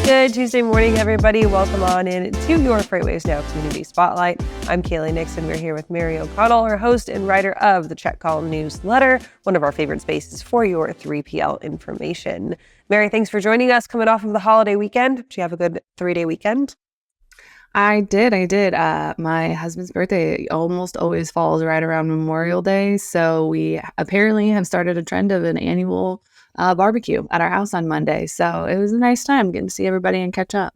Good Tuesday morning, everybody. Welcome on in to your FreightWaves Now Community Spotlight. I'm Kaylee Nix, and we're here with Mary O'Connell, our host and writer of the Check Call newsletter, one of our favorite spaces for your 3PL information. Mary, thanks for joining us coming off of the holiday weekend. Did you have a good 3-day weekend? I did. My husband's birthday almost always falls right around Memorial Day. So we apparently have started a trend of an annual barbecue at our house on Monday. So it was a nice time getting to see everybody and catch up.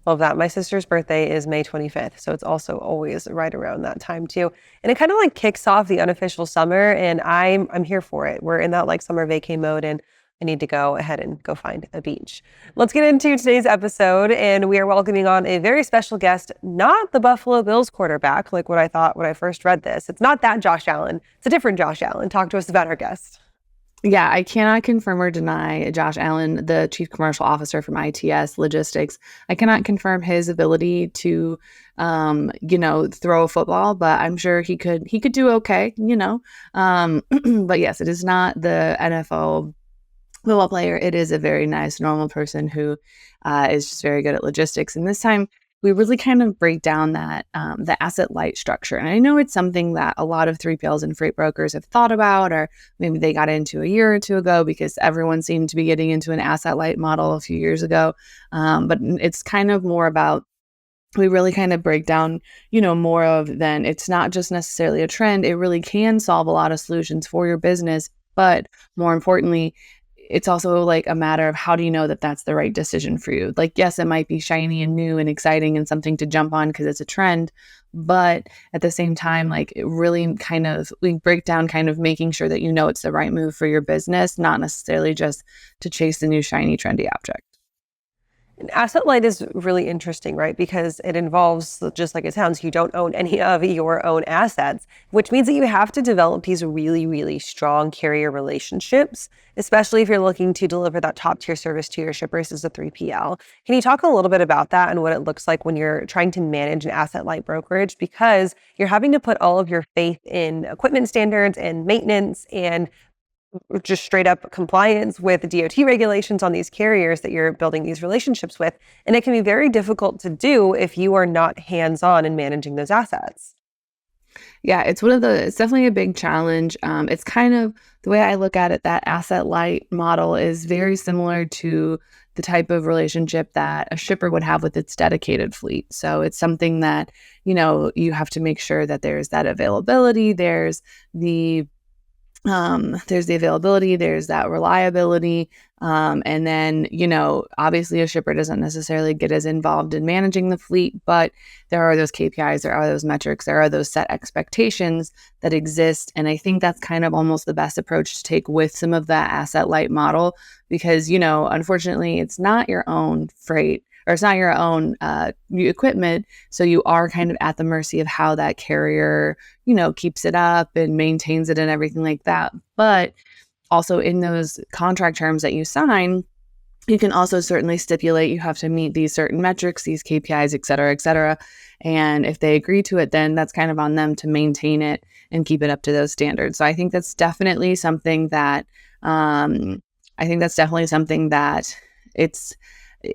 Love that. My sister's birthday is May 25th, so it's also always right around that time too. And it kind of like kicks off the unofficial summer, and I'm here for it. We're in that like summer vacay mode, and I need to go ahead and go find a beach. Let's get into today's episode, and we are welcoming on a very special guest, not the Buffalo Bills quarterback, like what I thought when I first read this. It's not that Josh Allen. It's a different Josh Allen. Talk to us about our guest. Yeah, I cannot confirm or deny Josh Allen, the Chief Commercial Officer from ITS Logistics. I cannot confirm his ability to, throw a football, but I'm sure he could do okay, But yes, it is not the NFL football player. It is a very nice, normal person who is just very good at logistics. And this time, we really kind of break down that the asset light structure. And I know it's something that a lot of 3PLs and freight brokers have thought about, or maybe they got into a year or two ago because everyone seemed to be getting into an asset light model a few years ago. But it's kind of more about, we really kind of break down, more of then it's not just necessarily a trend. It really can solve a lot of solutions for your business. But more importantly, it's also like a matter of how do you know that that's the right decision for you? Like, yes, it might be shiny and new and exciting and something to jump on because it's a trend. But at the same time, like it really kind of, we break down kind of making sure that it's the right move for your business, not necessarily just to chase the new shiny trendy object. And asset light is really interesting, right? Because it involves, just like it sounds, you don't own any of your own assets, which means that you have to develop these really, really strong carrier relationships, especially if you're looking to deliver that top tier service to your shippers as a 3PL. Can you talk a little bit about that and what it looks like when you're trying to manage an asset light brokerage? Because you're having to put all of your faith in equipment standards and maintenance and just straight up compliance with DOT regulations on these carriers that you're building these relationships with. And it can be very difficult to do if you are not hands-on in managing those assets. Yeah, it's definitely a big challenge. It's kind of the way I look at it, that asset light model is very similar to the type of relationship that a shipper would have with its dedicated fleet. So it's something that, you have to make sure that there's that availability, there's the availability, there's that reliability. And then, obviously a shipper doesn't necessarily get as involved in managing the fleet, but there are those KPIs, there are those metrics, there are those set expectations that exist. And I think that's kind of almost the best approach to take with some of that asset light model, because, unfortunately it's not your own freight, or it's not your own equipment. So you are kind of at the mercy of how that carrier, keeps it up and maintains it and everything like that. But also in those contract terms that you sign, you can also certainly stipulate you have to meet these certain metrics, these KPIs, et cetera, et cetera. And if they agree to it, then that's kind of on them to maintain it and keep it up to those standards. So I think that's definitely something that, it's,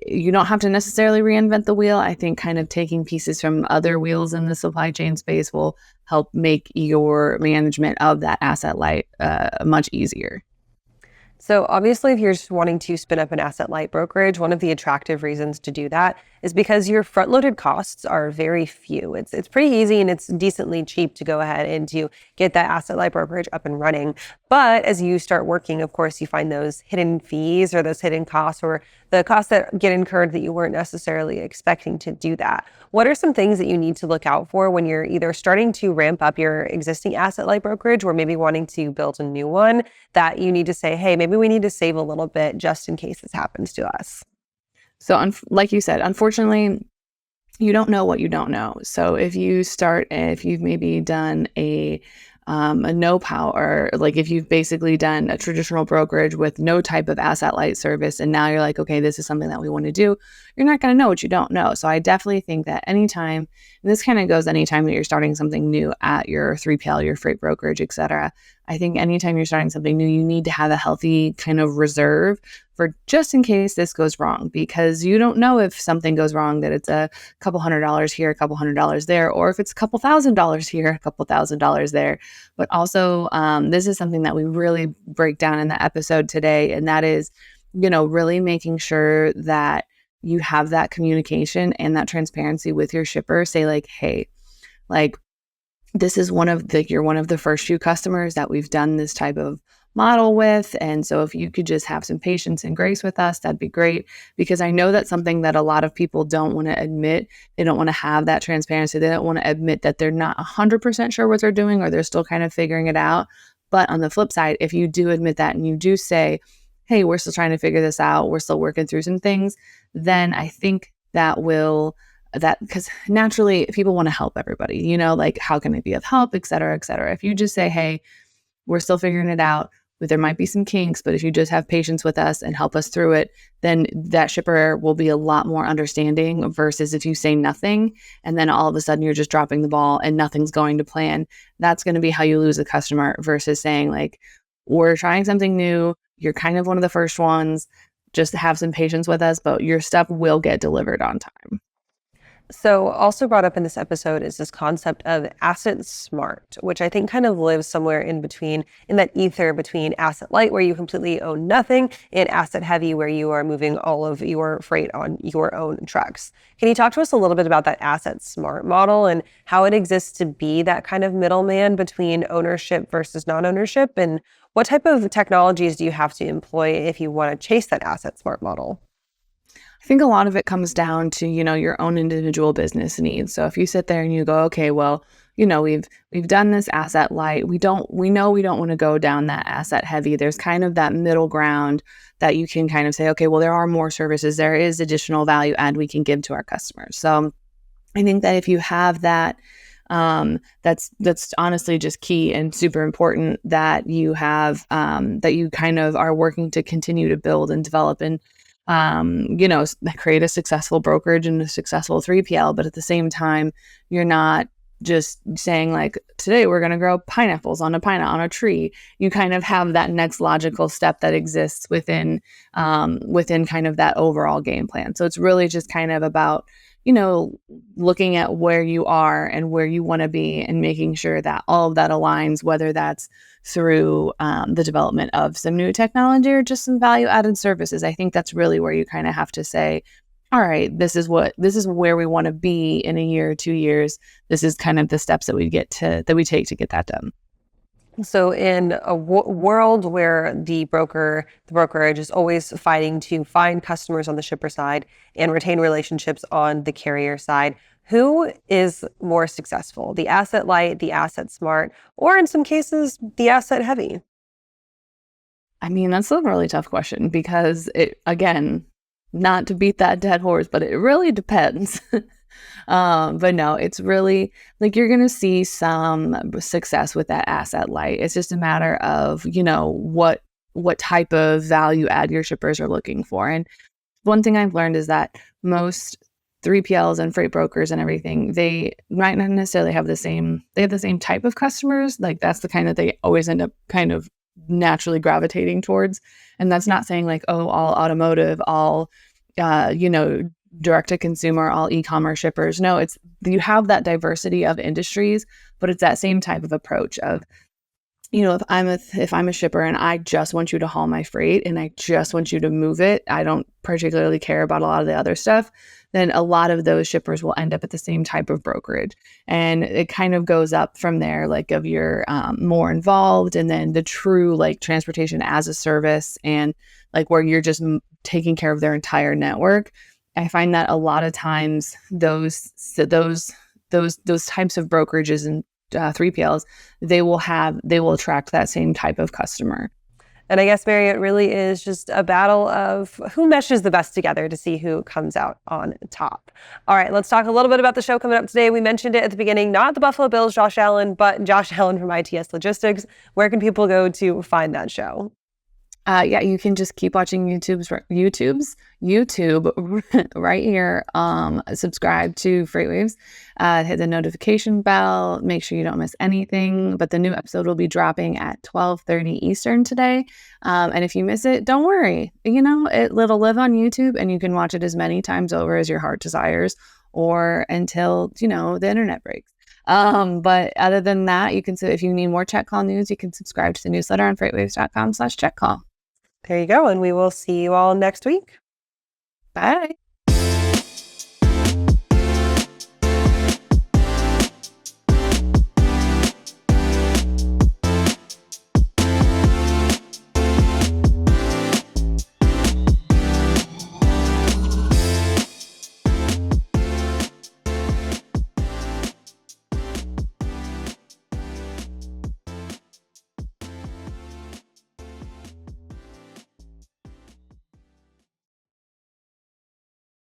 you don't have to necessarily reinvent the wheel. I think kind of taking pieces from other wheels in the supply chain space will help make your management of that asset light much easier. So obviously, if you're just wanting to spin up an asset light brokerage, one of the attractive reasons to do that is because your front-loaded costs are very few. It's pretty easy and it's decently cheap to go ahead and to get that asset light brokerage up and running. But as you start working, of course, you find those hidden fees or those hidden costs or the costs that get incurred that you weren't necessarily expecting to do that. What are some things that you need to look out for when you're either starting to ramp up your existing asset light brokerage or maybe wanting to build a new one that you need to say, hey, maybe we need to save a little bit just in case this happens to us? So like you said, unfortunately, you don't know what you don't know. So if you've maybe done a no power, like if you've basically done a traditional brokerage with no type of asset light service, and now you're like, okay, this is something that we want to do, you're not going to know what you don't know. So I definitely think that anytime, and this kind of goes anytime that you're starting something new at your 3PL, your freight brokerage, et cetera, I think anytime you're starting something new, you need to have a healthy kind of reserve for just in case this goes wrong, because you don't know if something goes wrong, that it's a couple $100 here, a couple $100 there, or if it's a couple $1,000 here, a couple $1,000 there. But also, this is something that we really break down in the episode today, and that is, really making sure that you have that communication and that transparency with your shipper. Say like, hey, like, this is you're one of the first few customers that we've done this type of model with. And so if you could just have some patience and grace with us, that'd be great. Because I know that's something that a lot of people don't want to admit. They don't want to have that transparency. They don't want to admit that they're not 100% sure what they're doing, or they're still kind of figuring it out. But on the flip side, if you do admit that and you do say, hey, we're still trying to figure this out, we're still working through some things, then I think because naturally people want to help everybody, like how can I be of help, et cetera, et cetera. If you just say, hey, we're still figuring it out, but there might be some kinks, but if you just have patience with us and help us through it, then that shipper will be a lot more understanding, versus if you say nothing and then all of a sudden you're just dropping the ball and nothing's going to plan. That's going to be how you lose a customer, versus saying like, we're trying something new, you're kind of one of the first ones, just have some patience with us, but your stuff will get delivered on time. So also brought up in this episode is this concept of asset smart, which I think kind of lives somewhere in between, in that ether between asset light, where you completely own nothing, and asset heavy, where you are moving all of your freight on your own trucks. Can you talk to us a little bit about that asset smart model and how it exists to be that kind of middleman between ownership versus non-ownership? And what type of technologies do you have to employ if you want to chase that asset smart model? I think a lot of it comes down to, your own individual business needs. So if you sit there and you go, okay, well, we've done this asset light. We know we don't want to go down that asset heavy. There's kind of that middle ground that you can kind of say, okay, well, there are more services. There is additional value add we can give to our customers. So I think that if you have that, that's honestly just key and super important, that you have, that you kind of are working to continue to build and develop and create a successful brokerage and a successful 3PL. But at the same time, you're not just saying like, today we're going to grow pineapples on a tree. You kind of have that next logical step that exists within kind of that overall game plan. So it's really just kind of about, looking at where you are and where you want to be, and making sure that all of that aligns, whether that's through the development of some new technology or just some value added services. I think that's really where you kind of have to say, all right, this is where we want to be in a year or 2 years. This is kind of the steps that we take to get that done. So in a world where the brokerage is always fighting to find customers on the shipper side and retain relationships on the carrier side, who is more successful? The asset light, the asset smart, or in some cases, the asset heavy? I mean, that's a really tough question, because it, again, not to beat that dead horse, but it really depends. But no, it's really like you're going to see some success with that asset light. It's just a matter of, what type of value add your shippers are looking for. And one thing I've learned is that most 3PLs and freight brokers and everything, they might not necessarily have the same type of customers. Like that's the kind that they always end up kind of naturally gravitating towards. And that's not saying like, oh, all automotive, all, direct to consumer, all e-commerce shippers. No, it's, you have that diversity of industries, but it's that same type of approach of, if I'm a shipper and I just want you to haul my freight and I just want you to move it, I don't particularly care about a lot of the other stuff, then a lot of those shippers will end up at the same type of brokerage. And it kind of goes up from there, like of your more involved, and then the true like transportation as a service, and like where you're just taking care of their entire network. I find that a lot of times those types of brokerages and 3PLs, they will attract that same type of customer. And I guess, Mary, it really is just a battle of who meshes the best together to see who comes out on top. All right, let's talk a little bit about the show coming up today. We mentioned it at the beginning, not the Buffalo Bills Josh Allen, but Josh Allen from ITS Logistics. Where can people go to find that show? Yeah, you can just keep watching YouTube right here. Subscribe to FreightWaves, hit the notification bell, make sure you don't miss anything. But the new episode will be dropping at 12:30 Eastern today. And if you miss it, don't worry. It'll live on YouTube and you can watch it as many times over as your heart desires or until, the internet breaks. But other than that, if you need more check call news, you can subscribe to the newsletter on freightwaves.com/check call. There you go. And we will see you all next week. Bye.